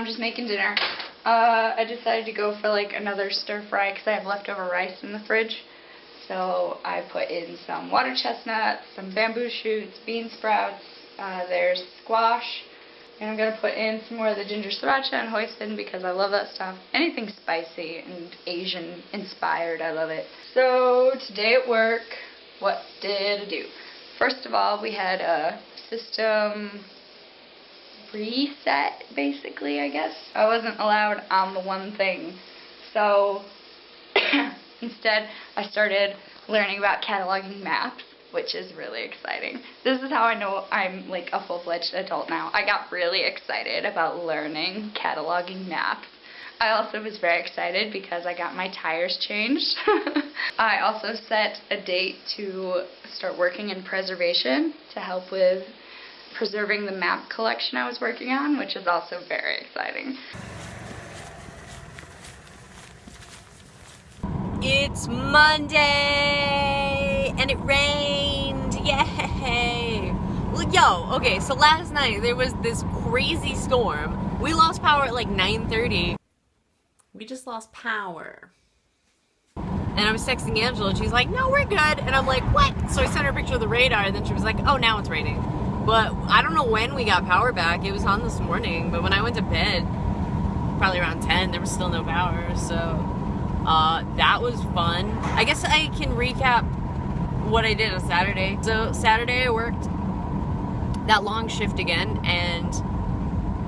I'm just making dinner. I decided to go for like another stir fry because I have leftover rice in the fridge. So I put in some water chestnuts, some bamboo shoots, bean sprouts, there's squash, and I'm going to put in some more of the ginger sriracha and hoisin because I love that stuff. Anything spicy and Asian inspired, I love it. So today at work, what did I do? First of all, we had a system reset, basically, I guess. I wasn't allowed on the one thing, so instead I started learning about cataloging maps, which is really exciting. This is how I know I'm like a full-fledged adult now. I got really excited about learning cataloging maps. I also was very excited because I got my tires changed. I also set a date to start working in preservation to help with preserving the map collection I was working on, which is also very exciting. It's Monday and it rained. Yay! Well, yo, okay, so last night there was this crazy storm. We lost power at like 9:30. We just lost power. And I was texting Angela and she's like, "No, we're good." And I'm like, "What?" So I sent her a picture of the radar and then she was like, "Oh, now it's raining." But I don't know when we got power back. It was on this morning, but when I went to bed, probably around 10, there was still no power, so that was fun. I guess I can recap what I did on Saturday. So Saturday I worked that long shift again, and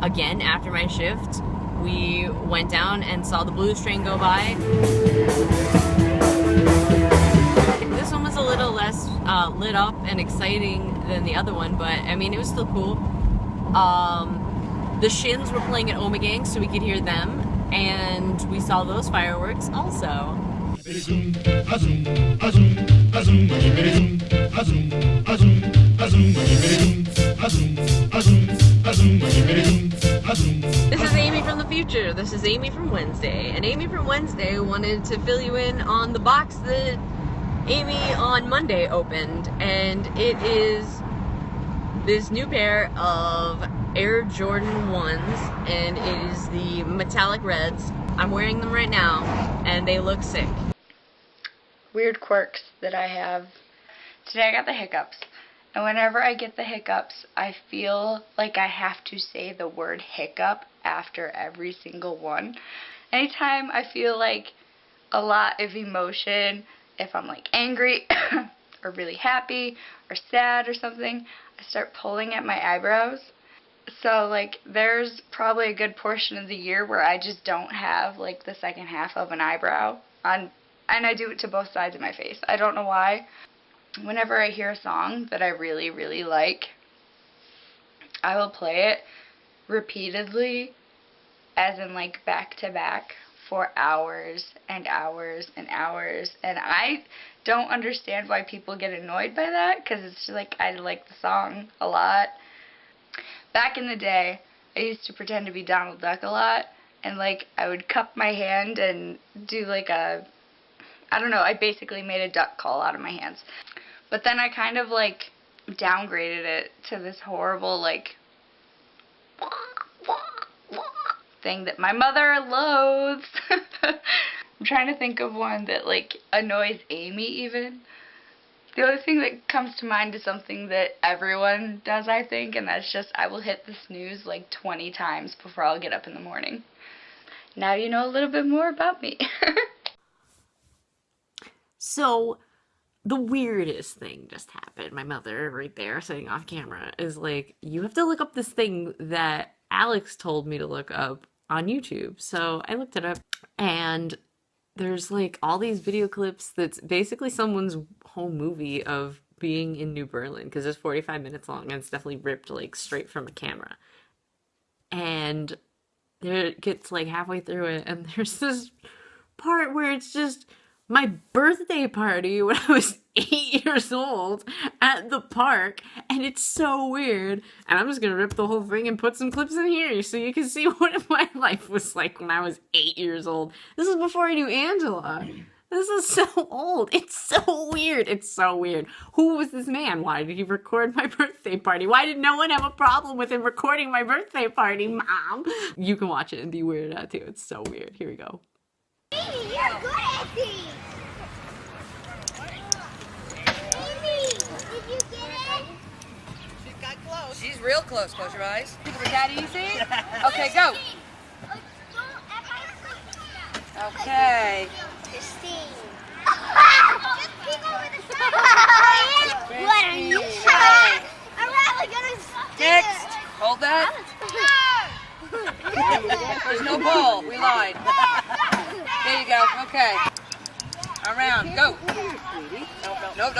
again after my shift, we went down and saw the Blues train go by. This one was a little less lit up and exciting than the other one, but I mean it was still cool. The Shins were playing at Omegang, so we could hear them, and we saw those fireworks also. This is Amy from the future. This is Amy from Wednesday, and Amy from Wednesday wanted to fill you in on the box that Amy on Monday opened, and it is this new pair of Air Jordan 1s, and it is the metallic reds. I'm wearing them right now, and they look sick. Weird quirks that I have. Today I got the hiccups, and whenever I get the hiccups, I feel like I have to say the word hiccup after every single one. Anytime I feel like a lot of emotion, if I'm like angry or really happy or sad or something, I start pulling at my eyebrows. So like there's probably a good portion of the year where I just don't have like the second half of an eyebrow on, and I do it to both sides of my face. I don't know why. Whenever I hear a song that I really, really like, I will play it repeatedly, as in like back to back, for hours and hours and hours, and I don't understand why people get annoyed by that, because it's just like I like the song a lot. Back in the day, I used to pretend to be Donald Duck a lot, and like I would cup my hand and do like a, I don't know, I basically made a duck call out of my hands. But then I kind of like downgraded it to this horrible like thing that my mother loathes. I'm trying to think of one that like annoys Amy even. The only thing that comes to mind is something that everyone does, I think, and that's just I will hit the snooze like 20 times before I'll get up in the morning. Now you know a little bit more about me. So, the weirdest thing just happened. My mother, right there, sitting off camera, is like, you have to look up this thing that Alex told me to look up on YouTube. So I looked it up, and there's like all these video clips that's basically someone's home movie of being in New Berlin, because it's 45 minutes long and it's definitely ripped like straight from a camera. And there it gets like halfway through it, and there's this part where it's just my birthday party when I was 8 years old at the park, and it's so weird. And I'm just gonna rip the whole thing and put some clips in here so you can see what my life was like when I was 8 years old. This is before I knew Angela. This is so old. It's so weird. It's so weird. Who was this man? Why did he record my birthday party? Why did no one have a problem with him recording my birthday party, Mom? You can watch it and be weirded out too. It's so weird. Here we go. Amy, you're good at these. Amy, did you get it? She got close. She's real close. Close your eyes. Was that easy? Okay, go. Okay. Christine. Just peek over the side. What are you trying? I'm really gonna Next. Hold that. There's no ball. We lied. There you go. Okay. Around. Go. Nope.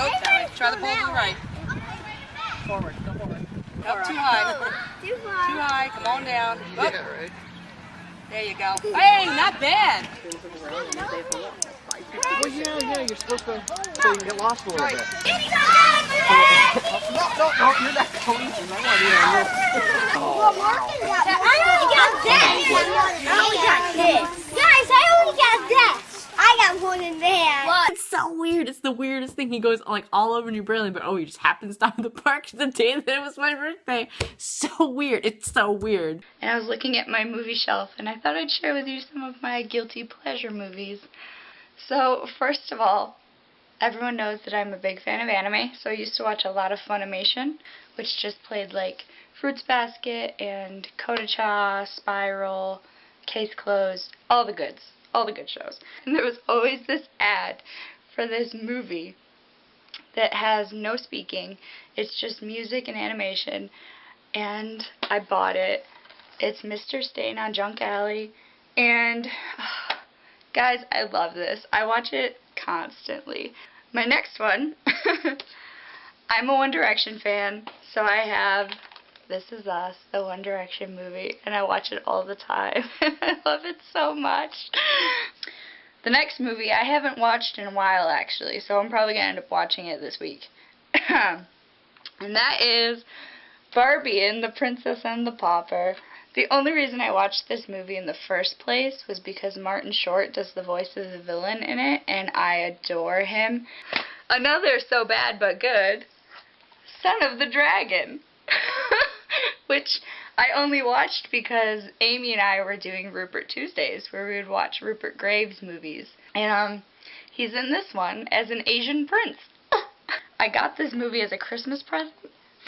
Try the ball to the right. Forward. Go forward. Up too high. Too far. Too high. Come on down. Up. There you go. Hey, not bad. Well, yeah, you're supposed to, so you can get lost a little bit. It's No, you're not going to. I only got this. Guys, I only got this. I got more than that. It's so weird. It's the weirdest thing. He goes like all over New Berlin, but oh, he just happened to stop at the park the day that it was my birthday. So weird. It's so weird. And I was looking at my movie shelf, and I thought I'd share with you some of my guilty pleasure movies. So, first of all, everyone knows that I'm a big fan of anime, so I used to watch a lot of Funimation, which just played like Fruits Basket and Kodacha, Spiral, Case Closed, all the good shows. And there was always this ad for this movie that has no speaking. It's just music and animation, and I bought it. It's Mr. Stain on Junk Alley, and guys, I love this. I watch it constantly. My next one, I'm a One Direction fan, so I have This Is Us, the One Direction movie, and I watch it all the time. I love it so much. The next movie I haven't watched in a while, actually, so I'm probably going to end up watching it this week. And that is Barbie and the Princess and the Pauper. The only reason I watched this movie in the first place was because Martin Short does the voice of the villain in it, and I adore him. Another so bad but good, Son of the Dragon, which I only watched because Amy and I were doing Rupert Tuesdays, where we would watch Rupert Graves movies. And he's in this one as an Asian prince. I got this movie as a Christmas present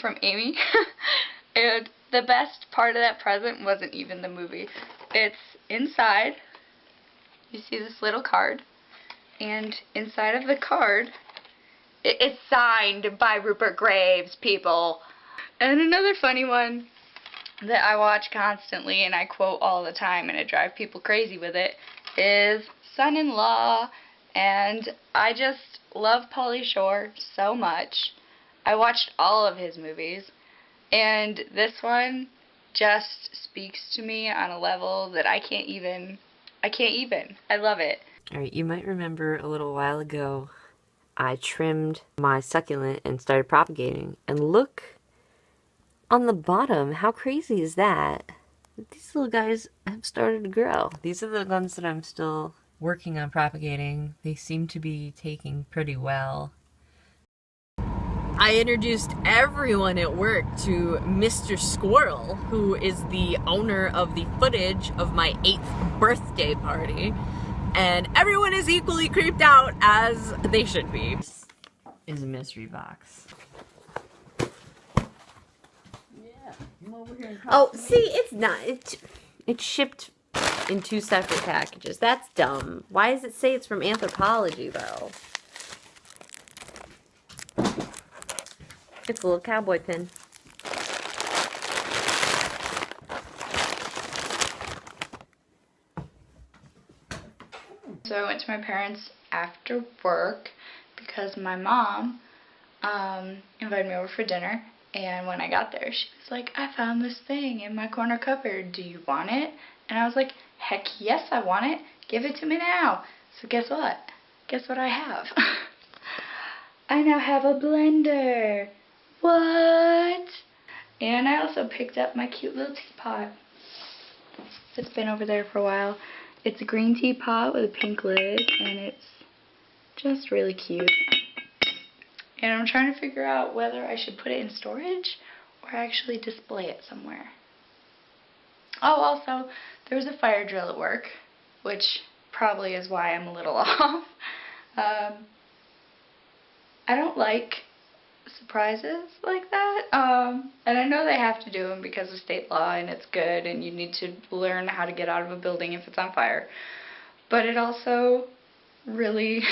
from Amy, and the best part of that present wasn't even the movie. It's inside. You see this little card, and inside of the card, it's signed by Rupert Graves, people. And another funny one that I watch constantly and I quote all the time and I drive people crazy with it is Son-in-Law, and I just love Pauly Shore so much. I watched all of his movies, and this one just speaks to me on a level that I can't even. I love it. Alright, you might remember a little while ago I trimmed my succulent and started propagating, and look on the bottom. How crazy is that? These little guys have started to grow. These are the ones that I'm still working on propagating. They seem to be taking pretty well. I introduced everyone at work to Mr. Squirrel, who is the owner of the footage of my 8th birthday party. And everyone is equally creeped out, as they should be. This is a mystery box. Oh, see, it's not. It's shipped in 2 separate packages. That's dumb. Why does it say it's from Anthropology, though? It's a little cowboy pin. So I went to my parents after work because my mom invited me over for dinner, and when I got there she was like, I found this thing in my corner cupboard, do you want it? And I was like, heck yes I want it, give it to me now. So guess what? Guess what I have? I now have a blender. What? And I also picked up my cute little teapot. It's been over there for a while. It's a green teapot with a pink lid, and it's Just really cute. And I'm trying to figure out whether I should put it in storage or actually display it somewhere. Oh, also, there was a fire drill at work, which probably is why I'm a little off. I don't like surprises like that. And I know they have to do them because of state law and it's good and you need to learn how to get out of a building if it's on fire. But it also really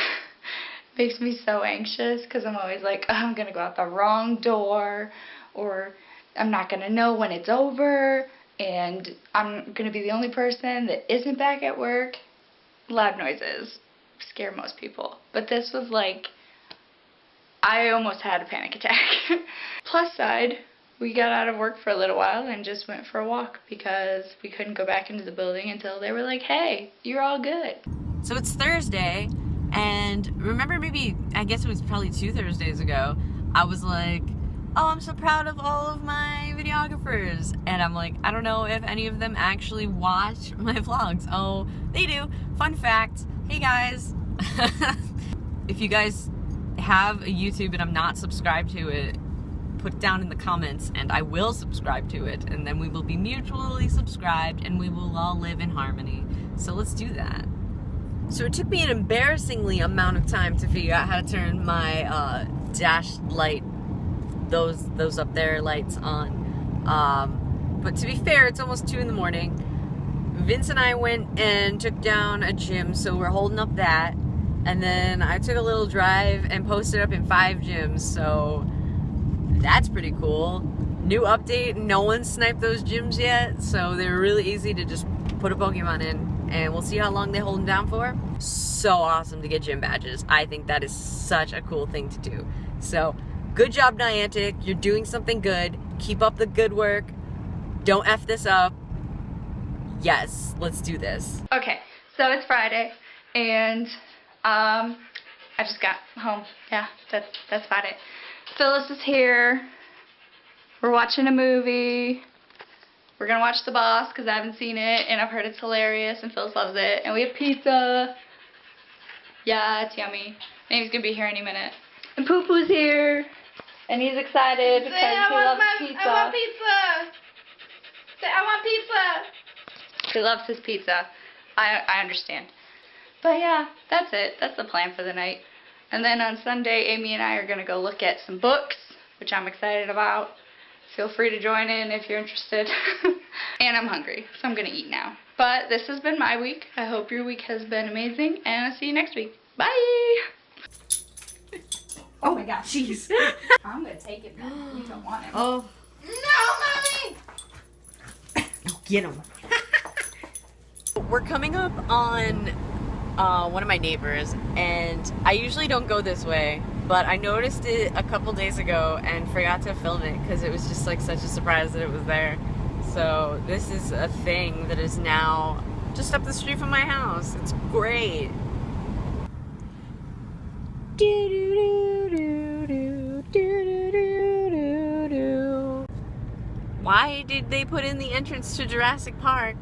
makes me so anxious because I'm always like, oh, I'm going to go out the wrong door, or I'm not going to know when it's over, and I'm going to be the only person that isn't back at work. Loud noises scare most people. But this was like, I almost had a panic attack. Plus side, we got out of work for a little while and just went for a walk because we couldn't go back into the building until they were like, hey, you're all good. So it's Thursday, and remember maybe, I guess it was probably 2 Thursdays ago, I was like, oh, I'm so proud of all of my videographers. And I'm like, I don't know if any of them actually watch my vlogs. Oh, they do. Fun fact, hey guys. If you guys have a YouTube and I'm not subscribed to it, put it down in the comments and I will subscribe to it. And then we will be mutually subscribed and we will all live in harmony. So let's do that. So it took me an embarrassingly amount of time to figure out how to turn my dash light, those up there lights on. But to be fair, it's almost 2 in the morning. Vince and I went and took down a gym, so we're holding up that. And then I took a little drive and posted up in 5 gyms, so that's pretty cool. New update, no one sniped those gyms yet, so they were really easy to just put a Pokemon in. And we'll see how long they hold them down for. So awesome to get gym badges. I think that is such a cool thing to do. So, good job, Niantic. You're doing something good. Keep up the good work. Don't F this up. Yes, let's do this. Okay, so it's Friday, and I just got home. Yeah, that's about it. Phyllis is here. We're watching a movie. We're gonna watch The Boss because I haven't seen it and I've heard it's hilarious and Phyllis loves it. And we have pizza. Yeah, it's yummy. And he's gonna be here any minute. And Poo Poo's here. And he's excited because he loves pizza. I want pizza. Say, I want pizza. He loves his pizza. I understand. But yeah, that's it. That's the plan for the night. And then on Sunday, Amy and I are gonna go look at some books, which I'm excited about. Feel free to join in if you're interested. And I'm hungry, so I'm going to eat now. But this has been my week. I hope your week has been amazing, and I'll see you next week. Bye! Oh my gosh. Jeez. I'm going to take it now. You don't want it. Oh. No, Mommy! Get him. We're coming up on one of my neighbors, and I usually don't go this way, but I noticed it a couple days ago and forgot to film it because it was just like such a surprise that it was there. So this is a thing that is now just up the street from my house. It's great. Why did they put in the entrance to Jurassic Park?